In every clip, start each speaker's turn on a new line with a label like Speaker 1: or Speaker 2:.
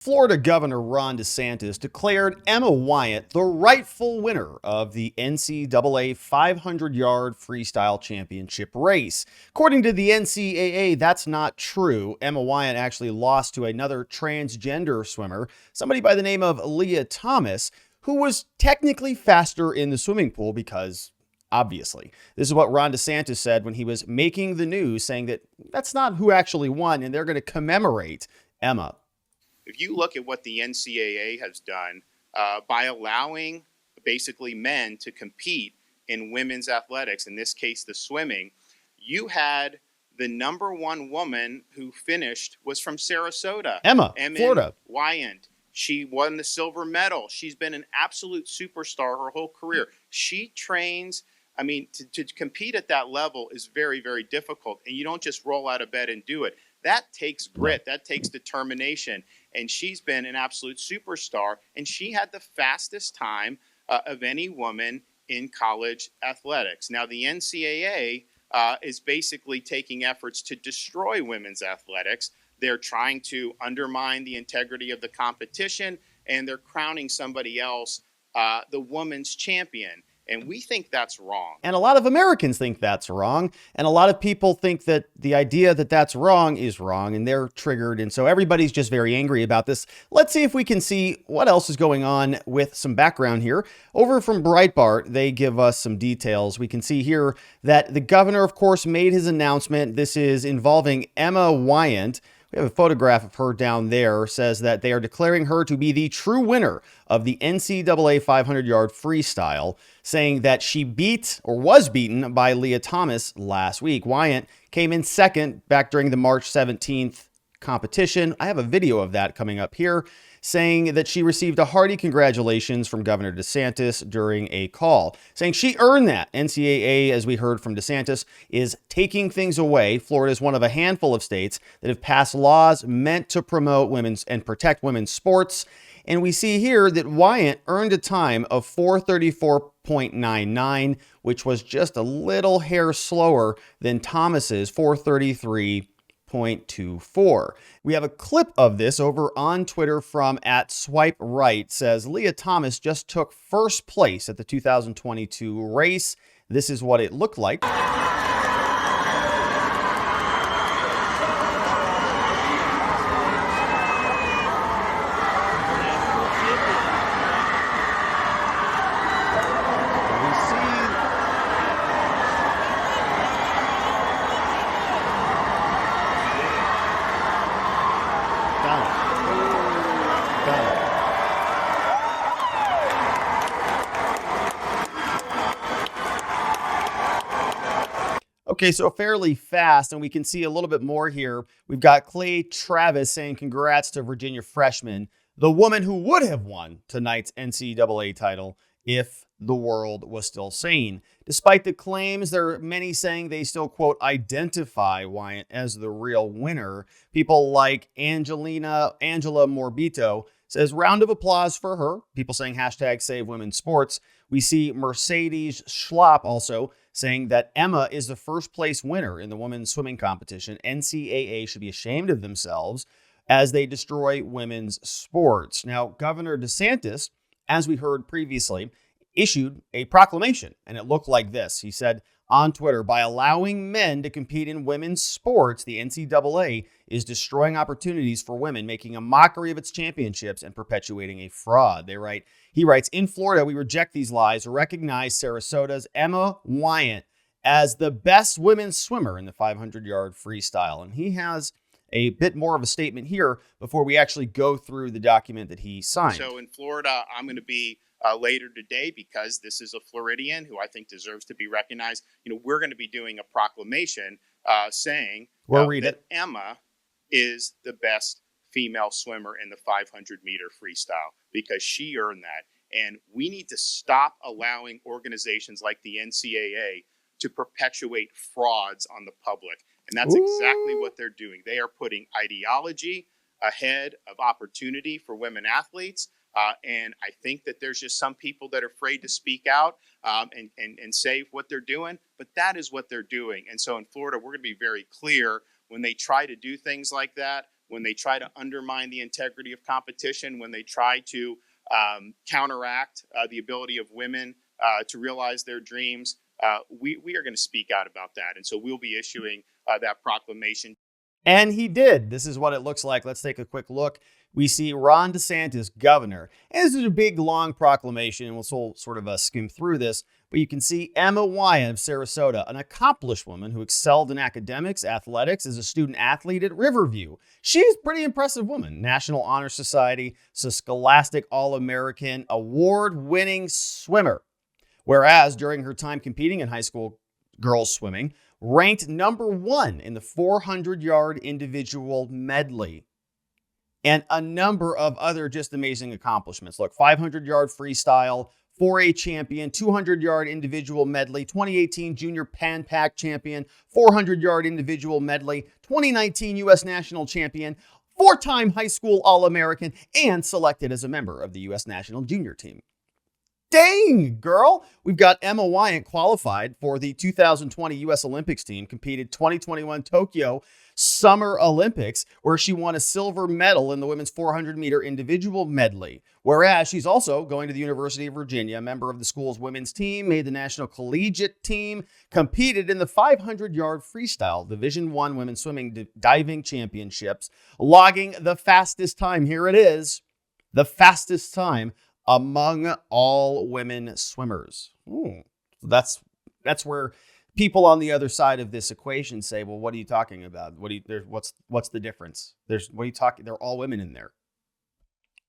Speaker 1: Florida Governor Ron Desantis declared Emma Weyant the rightful winner of the NCAA 500-yard freestyle championship race. According to the NCAA, that's not true. Emma Weyant actually lost to another transgender swimmer, somebody by the name of Leah Thomas, who was technically faster in the swimming pool because obviously. This is what Ron Desantis said when he was making the news, saying that that's not who actually won and they're going to commemorate Emma.
Speaker 2: If you look at what the NCAA has done by allowing basically men to compete in women's athletics, in this case, the swimming, you had the number one woman who finished was from Sarasota.
Speaker 1: Emma Florida.
Speaker 2: Weyant. She won the silver medal. She's been an absolute superstar her whole career. She trains. I mean, to compete at that level is very, very difficult. And you don't just roll out of bed and do it. That takes grit. That takes determination. And she's been an absolute superstar. And she had the fastest time of any woman in college athletics. Now, the NCAA is basically taking efforts to destroy women's athletics. They're trying to undermine the integrity of the competition, and they're crowning somebody else the women's champion. And we think that's wrong.
Speaker 1: And a lot of Americans think that's wrong. And a lot of people think that the idea that that's wrong is wrong, and they're triggered. And so everybody's just very angry about this. Let's see if we can see what else is going on with some background here. Over from Breitbart, they give us some details. We can see here that the governor, of course, made his announcement. This is involving Emma Weyant. We have a photograph of her down there, says that they are declaring her to be the true winner of the NCAA 500-yard freestyle, saying that she beat or was beaten by Leah Thomas last week. Weyant came in second back during the March 17th competition. I have a video of that coming up here, saying that she received a hearty congratulations from Governor DeSantis during a call, saying she earned that. NCAA, as we heard from DeSantis, is taking things away. Florida is one of a handful of states that have passed laws meant to promote women's and protect women's sports. And we see here that Weyant earned a time of 434.99, which was just a little hair slower than Thomas's 433.24. We have a clip of this over on Twitter from @SwipeRight. Says Leah Thomas just took first place at the 2022 race. This is what it looked like. Okay, so fairly fast, and we can see a little bit more here. We've got Clay Travis saying congrats to Virginia freshman, the woman who would have won tonight's NCAA title if the world was still sane. Despite the claims, there are many saying they still, quote, identify Weyant as the real winner. People like Angela Morbito says round of applause for her. People saying hashtag save women's sports. We see Mercedes Schlapp also saying that Emma is the first place winner in the women's swimming competition. NCAA should be ashamed of themselves as they destroy women's sports. Now, Governor DeSantis, as we heard previously, issued a proclamation, and it looked like this. He said on Twitter, by allowing men to compete in women's sports, the NCAA is destroying opportunities for women, making a mockery of its championships and perpetuating a fraud. He writes, in Florida, we reject these lies, recognize Sarasota's Emma Weyant as the best women's swimmer in the 500-yard freestyle. And he has a bit more of a statement here before we actually go through the document that he signed.
Speaker 2: So in Florida, I'm going to be later today because this is a Floridian who I think deserves to be recognized. We're going to be doing a proclamation saying that Emma is the best female swimmer in the 500-meter freestyle because she earned that. And we need to stop allowing organizations like the NCAA to perpetuate frauds on the public. And that's exactly what they're doing. They are putting ideology ahead of opportunity for women athletes. And I think that there's just some people that are afraid to speak out and say what they're doing. But that is what they're doing. And so in Florida, we're going to be very clear when they try to do things like that. when they try to undermine the integrity of competition, when they try to counteract the ability of women to realize their dreams, we are going to speak out about that. And so we'll be issuing that proclamation.
Speaker 1: And he did. This is what it looks like. Let's take a quick look. We see Ron Desantis, governor. And this is a big, long proclamation, and we'll sort of skim through this. But you can see Emma Weyant of Sarasota, an accomplished woman who excelled in academics, athletics, as a student athlete at Riverview. She's a pretty impressive woman. National Honor Society, Scholastic All-American, award-winning swimmer. Whereas during her time competing in high school girls swimming, ranked number 1 in the 400-yard individual medley, and a number of other just amazing accomplishments. Look, 500-yard freestyle, 4A champion, 200-yard individual medley, 2018 Junior Pan Pac champion, 400-yard individual medley, 2019 U.S. National champion, 4-time high school All-American, and selected as a member of the U.S. National Junior team. Dang, girl. We've got Emma Weyant qualified for the 2020 U.S. Olympics team, competed 2021 Tokyo Summer Olympics, where she won a silver medal in the women's 400-meter individual medley. Whereas she's also going to the University of Virginia, a member of the school's women's team, made the national collegiate team, competed in the 500-yard freestyle Division I women's swimming diving championships, logging the fastest time. Here it is, the fastest time among all women swimmers. That's where people on the other side of this equation say, well, what are you talking about? What's the difference? What are you talking? They're all women in there.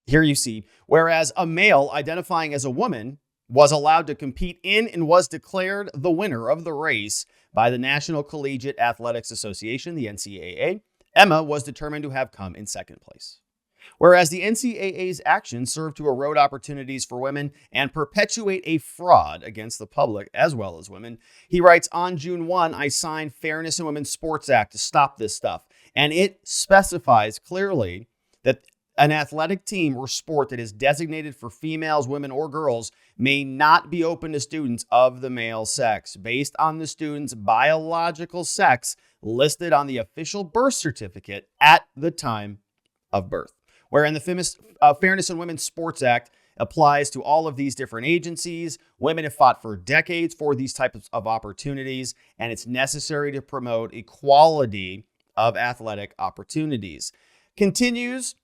Speaker 1: Here you see, whereas a male identifying as a woman was allowed to compete in and was declared the winner of the race by the National Collegiate Athletics Association, the NCAA, Emma was determined to have come in second place. Whereas the NCAA's actions serve to erode opportunities for women and perpetuate a fraud against the public as well as women. He writes, on June 1, I signed Fairness in Women's Sports Act to stop this stuff. And it specifies clearly that an athletic team or sport that is designated for females, women, or girls may not be open to students of the male sex based on the student's biological sex listed on the official birth certificate at the time of birth. Wherein the Fairness in Women's Sports Act applies to all of these different agencies. Women have fought for decades for these types of opportunities, and it's necessary to promote equality of athletic opportunities. Continues,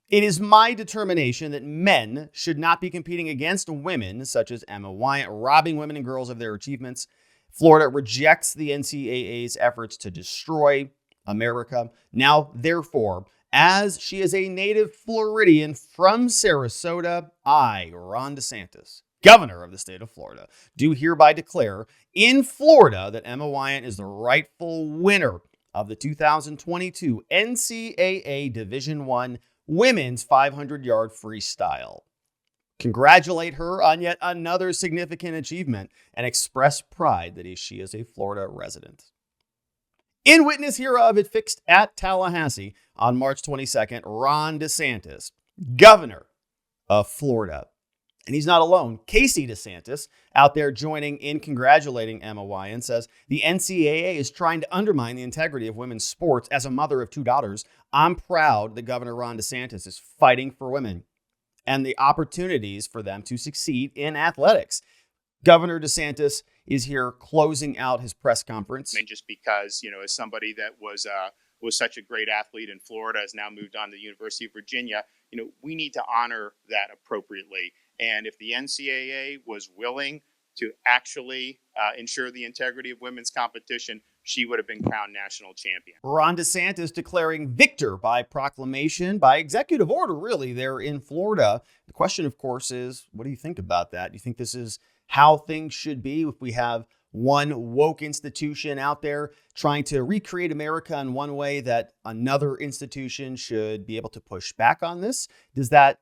Speaker 1: it is my determination that men should not be competing against women, such as Emma Weyant, robbing women and girls of their achievements. Florida rejects the NCAA's efforts to destroy America. Now, therefore, as she is a native Floridian from Sarasota, I, Ron Desantis, governor of the state of Florida, do hereby declare in Florida that Emma Weyant is the rightful winner of the 2022 NCAA Division I Women's 500-yard freestyle. Congratulate her on yet another significant achievement and express pride that she is a Florida resident. In witness hereof, it fixed at Tallahassee on March 22nd, Ron Desantis, governor of Florida. And he's not alone. Casey Desantis, out there joining in congratulating Emma Weyant, says, the NCAA is trying to undermine the integrity of women's sports. As a mother of 2 daughters, I'm proud that Governor Ron Desantis is fighting for women and the opportunities for them to succeed in athletics. Governor Desantis is here closing out his press conference.
Speaker 2: And just because, as somebody that was such a great athlete in Florida, has now moved on to the University of Virginia, we need to honor that appropriately. And if the NCAA was willing to actually ensure the integrity of women's competition, she would have been crowned national champion.
Speaker 1: Ron DeSantis declaring victor by proclamation, by executive order, really, there in Florida. The question, of course, is, what do you think about that? Do you think this is how things should be if we have one woke institution out there trying to recreate America in one way that another institution should be able to push back on this? Does that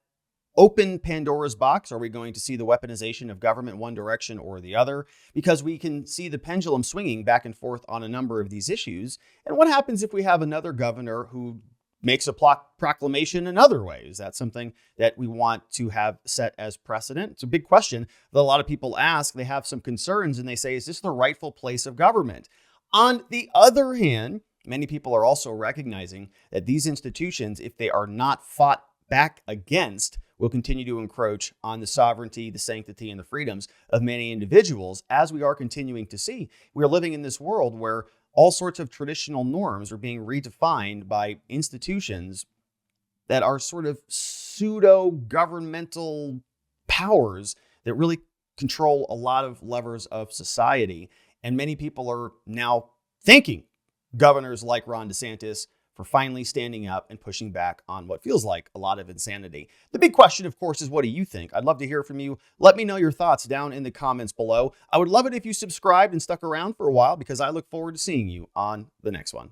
Speaker 1: open Pandora's box? Are we going to see the weaponization of government one direction or the other? Because we can see the pendulum swinging back and forth on a number of these issues. And what happens if we have another governor who makes a proclamation another way? Is that something that we want to have set as precedent? It's a big question that a lot of people ask. They have some concerns and they say, is this the rightful place of government? On the other hand, Many people are also recognizing that these institutions, if they are not fought back against, will continue to encroach on the sovereignty, the sanctity, and the freedoms of many individuals, as we are continuing to see. We are living in this world where all sorts of traditional norms are being redefined by institutions that are sort of pseudo-governmental powers that really control a lot of levers of society. And many people are now thanking governors like Ron DeSantis for finally standing up and pushing back on what feels like a lot of insanity. The big question, of course, is what do you think? I'd love to hear from you. Let me know your thoughts down in the comments below. I would love it if you subscribed and stuck around for a while, because I look forward to seeing you on the next one.